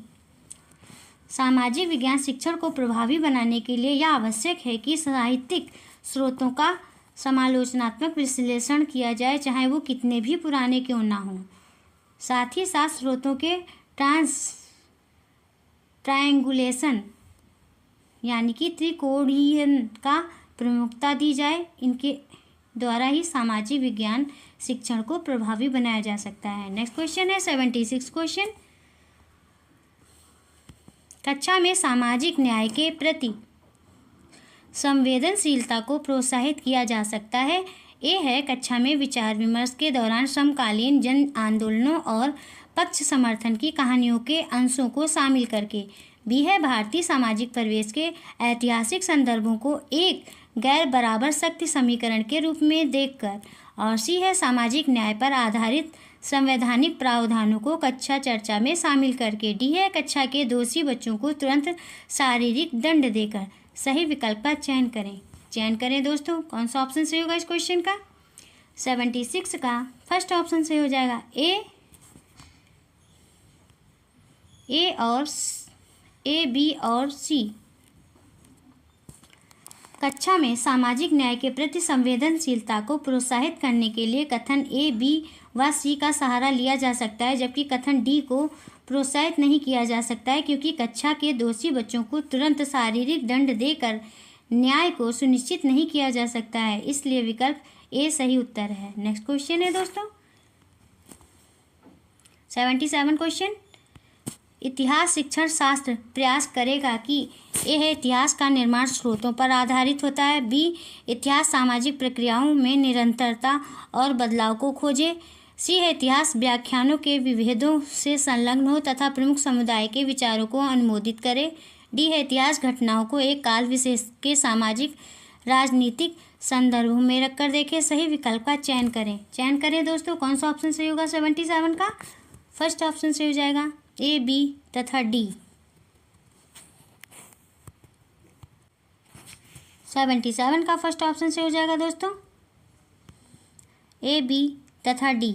सामाजिक विज्ञान शिक्षण को प्रभावी बनाने के लिए यह आवश्यक है कि साहित्यिक स्रोतों का समालोचनात्मक विश्लेषण किया जाए, चाहे वो कितने भी पुराने क्यों ना हों। साथ ही साथ स्रोतों के ट्रायंगुलेशन यानी कि त्रिकोणीयन का प्रमुखता दी जाए। इनके द्वारा ही सामाजिक विज्ञान शिक्षण को प्रभावी बनाया जा सकता है। नेक्स्ट क्वेश्चन है 76 क्वेश्चन। कक्षा में सामाजिक न्याय के प्रति संवेदनशीलता को प्रोत्साहित किया जा सकता है। ए है कक्षा में विचार विमर्श के दौरान समकालीन जन आंदोलनों और पक्ष समर्थन की कहानियों के अंशों को शामिल करके। बी है भारतीय सामाजिक परिवेश के ऐतिहासिक संदर्भों को एक गैर बराबर शक्ति समीकरण के रूप में देखकर। और सी है सामाजिक न्याय पर आधारित संवैधानिक प्रावधानों को कक्षा चर्चा में शामिल करके। डी है कक्षा के दोषी बच्चों को तुरंत शारीरिक दंड देकर। सही विकल्प का चयन करें दोस्तों। कौन सा ऑप्शन सही होगा इस क्वेश्चन का? 76 का फर्स्ट ऑप्शन सही हो जाएगा, ए, बी और सी। कक्षा में सामाजिक न्याय के प्रति संवेदनशीलता को प्रोत्साहित करने के लिए कथन ए, बी व सी का सहारा लिया जा सकता है, जबकि कथन डी को प्रोत्साहित नहीं किया जा सकता है, क्योंकि कक्षा के दोषी बच्चों को तुरंत शारीरिक दंड देकर न्याय को सुनिश्चित नहीं किया जा सकता है। इसलिए विकल्प ए सही उत्तर है। नेक्स्ट क्वेश्चन है दोस्तों 77 क्वेश्चन। इतिहास शिक्षण शास्त्र प्रयास करेगा कि ए है इतिहास का निर्माण स्रोतों पर आधारित होता है। बी इतिहास सामाजिक प्रक्रियाओं में निरंतरता और बदलाव को खोजे। सी है इतिहास व्याख्यानों के विभेदों से संलग्न हो तथा प्रमुख समुदाय के विचारों को अनुमोदित करे। डी है इतिहास घटनाओं को एक काल विशेष के सामाजिक राजनीतिक संदर्भों में रखकर देखे। सही विकल्प का चयन करें दोस्तों। कौन सा ऑप्शन सही होगा 77 का? फर्स्ट ऑप्शन सही हो जाएगा, ए, बी तथा डी। 77 का फर्स्ट ऑप्शन सही हो जाएगा दोस्तों, ए, बी तथा डी।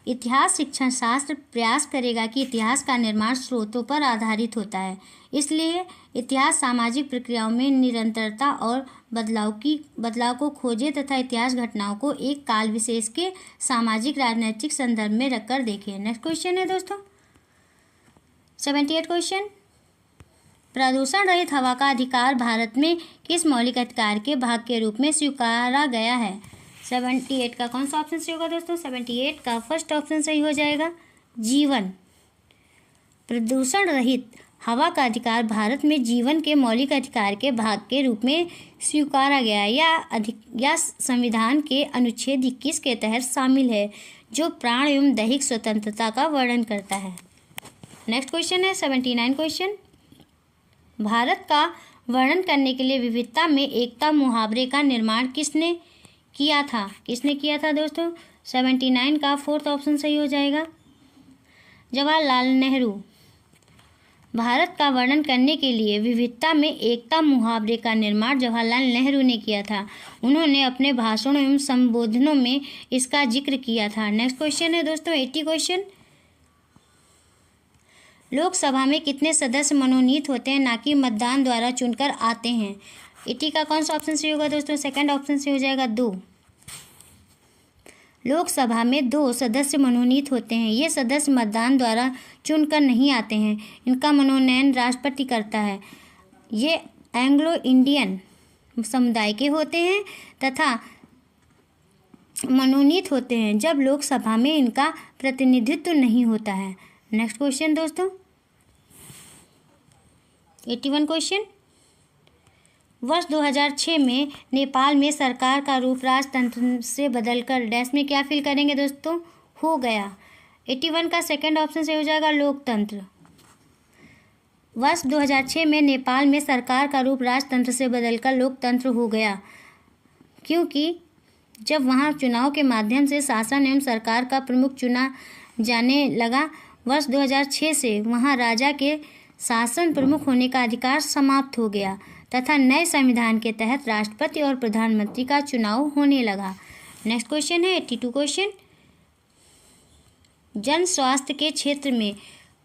इतिहास शिक्षण शास्त्र प्रयास करेगा कि इतिहास का निर्माण स्रोतों पर आधारित होता है, इसलिए इतिहास सामाजिक प्रक्रियाओं में निरंतरता और बदलाव को खोजे तथा इतिहास घटनाओं को एक काल विशेष के सामाजिक राजनीतिक संदर्भ में रखकर देखे। नेक्स्ट क्वेश्चन है दोस्तों 78 क्वेश्चन। प्रदूषण रहित हवा का अधिकार भारत में किस मौलिक अधिकार के भाग के रूप में स्वीकारा गया है? 78 का कौन सा ऑप्शन सही होगा दोस्तों? 78 का फर्स्ट ऑप्शन सही हो जाएगा, जीवन। प्रदूषण रहित हवा का अधिकार भारत में जीवन के मौलिक अधिकार के भाग के रूप में स्वीकारा गया या संविधान के अनुच्छेद 21 के तहत शामिल है, जो प्राण एवं दैहिक स्वतंत्रता का वर्णन करता है। नेक्स्ट क्वेश्चन है 79 क्वेश्चन। भारत का वर्णन करने के लिए विविधता में एकता मुहावरे का निर्माण किसने किया था दोस्तों? 79 का फोर्थ ऑप्शन सही हो जाएगा, जवाहरलाल नेहरू। भारत का वर्णन करने के लिए विविधता में एकता मुहावरे का निर्माण जवाहरलाल नेहरू ने किया था। उन्होंने अपने भाषणों एवं संबोधनों में इसका जिक्र किया था। नेक्स्ट क्वेश्चन है दोस्तों 80 क्वेश्चन। लोकसभा में कितने सदस्य मनोनीत होते हैं, ना कि मतदान द्वारा चुनकर आते हैं? 80 का कौन सा ऑप्शन सही होगा दोस्तों? सेकंड ऑप्शन सही हो जाएगा, 2। लोकसभा में 2 सदस्य मनोनीत होते हैं। ये सदस्य मतदान द्वारा चुनकर नहीं आते हैं, इनका मनोनयन राष्ट्रपति करता है। ये एंग्लो इंडियन समुदाय के होते हैं तथा मनोनीत होते हैं जब लोकसभा में इनका प्रतिनिधित्व नहीं होता है। नेक्स्ट क्वेश्चन दोस्तों, 81 क्वेश्चन। वर्ष 2006 में नेपाल में सरकार का रूप राजतंत्र से बदलकर डैश में क्या फिल करेंगे दोस्तों? हो गया। 81 का सेकंड ऑप्शन से हो जाएगा लोकतंत्र। वर्ष 2006 में नेपाल में सरकार का रूप राजतंत्र से बदलकर लोकतंत्र हो गया, क्योंकि जब वहां चुनाव के माध्यम से शासन एवं सरकार का प्रमुख चुना जाने लगा। वर्ष 2006 से वहां राजा के शासन प्रमुख होने का अधिकार समाप्त हो गया तथा नए संविधान के तहत राष्ट्रपति और प्रधानमंत्री का चुनाव होने लगा। नेक्स्ट क्वेश्चन है 82 क्वेश्चन। जन स्वास्थ्य के क्षेत्र में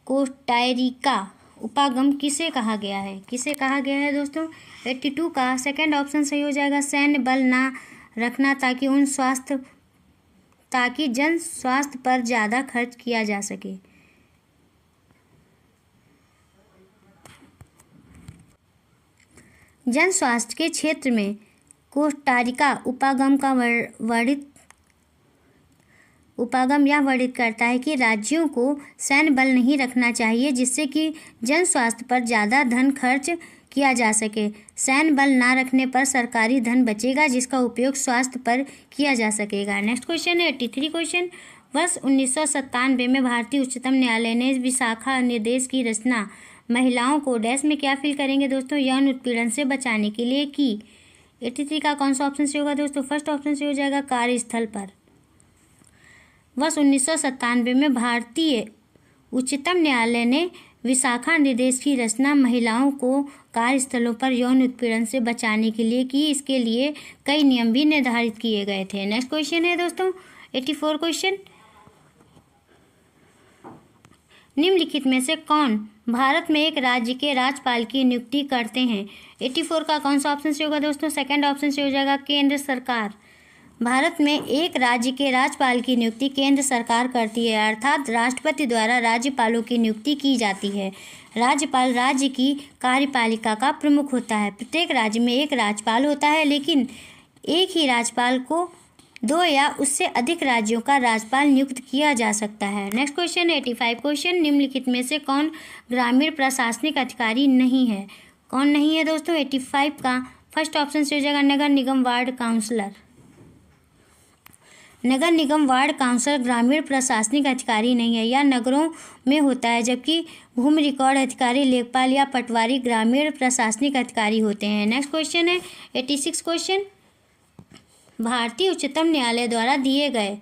कोस्टारिका उपागम किसे कहा गया है? किसे कहा गया है दोस्तों? 82 का सेकंड ऑप्शन सही हो जाएगा सैन्य बल ना रखना ताकि जन स्वास्थ्य पर ज़्यादा खर्च किया जा सके। जन स्वास्थ्य के क्षेत्र में कोस्टारिका उपागम वर्णित करता है कि राज्यों को सैन्य बल नहीं रखना चाहिए जिससे कि जन स्वास्थ्य पर ज़्यादा धन खर्च किया जा सके। सैन्य बल ना रखने पर सरकारी धन बचेगा जिसका उपयोग स्वास्थ्य पर किया जा सकेगा। नेक्स्ट क्वेश्चन है 83 क्वेश्चन। वर्ष 1997 में भारतीय उच्चतम न्यायालय ने विशाखा निर्देश की रचना महिलाओं को डैश में क्या फिल करेंगे दोस्तों? यौन उत्पीड़न से बचाने के लिए की। 83 का कौन सा ऑप्शन से होगा दोस्तों? फर्स्ट ऑप्शन से हो जाएगा कार्यस्थल पर। वर्ष 1997 में भारतीय उच्चतम न्यायालय ने विशाखा निर्देश की रचना महिलाओं को कार्यस्थलों पर यौन उत्पीड़न से बचाने के लिए की। इसके लिए कई नियम भी निर्धारित किए गए थे। नेक्स्ट क्वेश्चन है दोस्तों 84 क्वेश्चन। निम्नलिखित में से कौन भारत में एक राज्य के राज्यपाल की नियुक्ति करते हैं? 84 का कौन सा ऑप्शन से होगा दोस्तों? सेकंड ऑप्शन से हो जाएगा केंद्र सरकार। भारत में एक राज्य के राज्यपाल की नियुक्ति केंद्र सरकार करती है, अर्थात राष्ट्रपति द्वारा राज्यपालों की नियुक्ति की जाती है। राज्यपाल राज्य की कार्यपालिका का प्रमुख होता है। प्रत्येक राज्य में एक राज्यपाल होता है, लेकिन एक ही राज्यपाल को 2 या उससे अधिक राज्यों का राज्यपाल नियुक्त किया जा सकता है। Next question 85 question. निम्नलिखित में से कौन ग्रामीण प्रशासनिक अधिकारी नहीं है? कौन नहीं है दोस्तों? 85 का फर्स्ट ऑप्शन से हो जाएगा नगर निगम वार्ड काउंसलर। नगर निगम वार्ड काउंसलर ग्रामीण प्रशासनिक अधिकारी नहीं है, यह नगरों में होता है, जबकि भूमि रिकॉर्ड अधिकारी लेखपाल या पटवारी ग्रामीण प्रशासनिक अधिकारी होते हैं। नेक्स्ट क्वेश्चन है 86 क्वेश्चन। भारतीय उच्चतम न्यायालय द्वारा दिए गए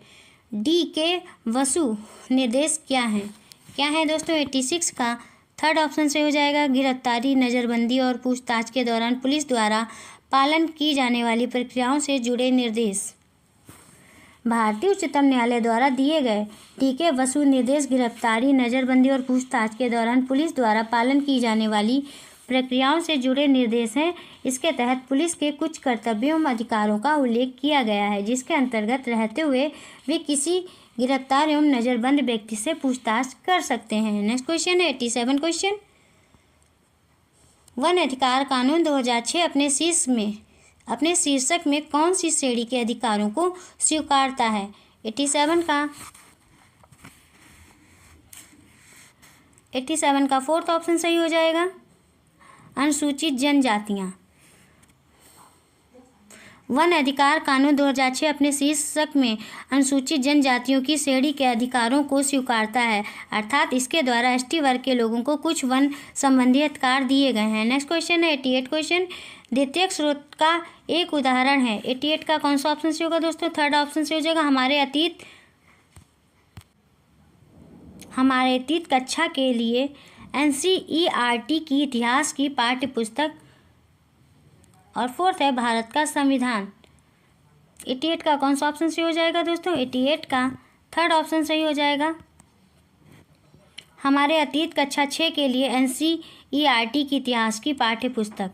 D.K. वसु निर्देश क्या है? क्या है दोस्तों? 86 का थर्ड ऑप्शन से हो जाएगा गिरफ्तारी, नज़रबंदी और पूछताछ के दौरान पुलिस द्वारा पालन की जाने वाली प्रक्रियाओं से जुड़े निर्देश। भारतीय उच्चतम न्यायालय द्वारा दिए गए D.K. वसु निर्देश गिरफ्तारी, नज़रबंदी और पूछताछ के दौरान पुलिस द्वारा पालन की जाने वाली प्रक्रियाओं से जुड़े निर्देश हैं। इसके तहत पुलिस के कुछ कर्तव्यों एवं अधिकारों का उल्लेख किया गया है, जिसके अंतर्गत रहते हुए वे किसी गिरफ्तार एवं नज़रबंद व्यक्ति से पूछताछ कर सकते हैं। नेक्स्ट क्वेश्चन है 87 क्वेश्चन। वन अधिकार कानून 2006 अपने शीर्षक में कौन सी श्रेणी के अधिकारों को स्वीकारता है? 87 का फोर्थ ऑप्शन सही हो जाएगा अनुसूचित जनजातियां। वन अधिकार कानून 2006 अपने शीर्षक में अनुसूचित जनजातियों की श्रेणी के अधिकारों को स्वीकारता है, अर्थात इसके द्वारा एसटी वर्ग के लोगों को कुछ वन संबंधी अधिकार दिए गए हैं। नेक्स्ट क्वेश्चन है 88 क्वेश्चन। द्वितीयक स्रोत का एक उदाहरण है। 88 का कौन सा ऑप्शन से होगा दोस्तों? थर्ड ऑप्शन से हो जाएगा हमारे अतीत कक्षा के लिए NCERT की इतिहास की पाठ्य पुस्तक, और फोर्थ है भारत का संविधान। 88 का कौन सा ऑप्शन सही हो जाएगा दोस्तों? 88 का थर्ड ऑप्शन सही हो जाएगा हमारे अतीत कक्षा 6 के लिए NCERT की इतिहास की पाठ्य पुस्तक।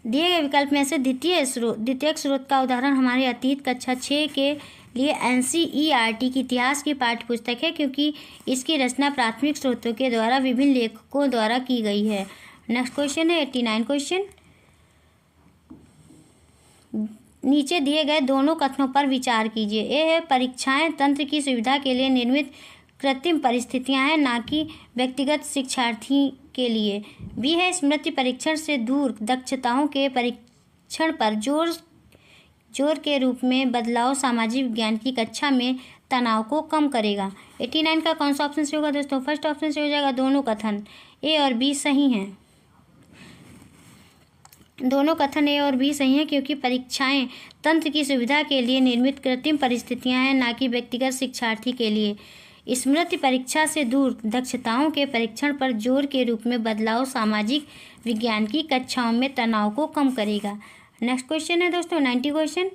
दिए गए विकल्प में से द्वितीयक स्रोत का उदाहरण हमारे अतीत कक्षा 6 के लिए NCERT की इतिहास की पाठ्य पुस्तक है, क्योंकि इसकी रचना प्राथमिक स्रोतों के द्वारा विभिन्न लेखकों द्वारा की गई है। नेक्स्ट क्वेश्चन है 89 क्वेश्चन। नीचे दिए गए दोनों कथनों पर विचार कीजिए। ए है, परीक्षाएं तंत्र की सुविधा के लिए निर्मित कृत्रिम परिस्थितियां हैं, ना कि व्यक्तिगत शिक्षार्थी के लिए। बी है, स्मृति परीक्षण से दूर दक्षताओं के परीक्षण पर जोर के रूप में बदलाव सामाजिक विज्ञान की कक्षा में तनाव को कम करेगा। 89 का कौन सा ऑप्शन से होगा दोस्तों? फर्स्ट ऑप्शन से हो जाएगा। दोनों कथन ए और बी सही हैं। दोनों कथन ए और बी सही हैं, क्योंकि परीक्षाएं तंत्र की सुविधा के लिए निर्मित कृत्रिम परिस्थितियां हैं, ना कि व्यक्तिगत शिक्षार्थी के लिए। स्मृति परीक्षा से दूर दक्षताओं के परीक्षण पर जोर के रूप में बदलाव सामाजिक विज्ञान की कक्षाओं में तनाव को कम करेगा। नेक्स्ट क्वेश्चन है दोस्तों 90 क्वेश्चन।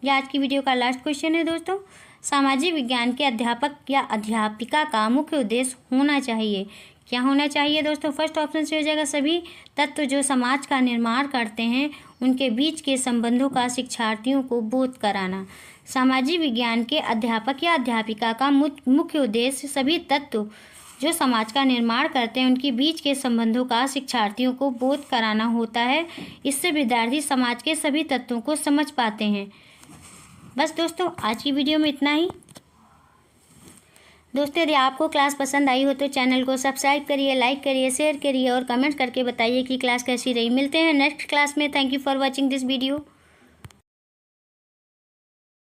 यह आज की वीडियो का लास्ट क्वेश्चन है दोस्तों। सामाजिक विज्ञान के अध्यापक या अध्यापिका का मुख्य उद्देश्य होना चाहिए। क्या होना चाहिए दोस्तों? फर्स्ट ऑप्शन से हो जाएगा सभी तत्व जो समाज का निर्माण करते हैं उनके बीच के संबंधों का शिक्षार्थियों को बोध कराना। सामाजिक विज्ञान के अध्यापक या अध्यापिका का मुख्य उद्देश्य सभी तत्व जो समाज का निर्माण करते हैं उनके बीच के संबंधों का शिक्षार्थियों को बोध कराना होता है। इससे विद्यार्थी समाज के सभी तत्वों को समझ पाते हैं। बस दोस्तों, आज की वीडियो में इतना ही। दोस्तों, यदि आपको क्लास पसंद आई हो तो चैनल को सब्सक्राइब करिए, लाइक करिए, शेयर करिए और कमेंट करके बताइए कि क्लास कैसी रही। मिलते हैं नेक्स्ट क्लास में। Thank you for watching this video.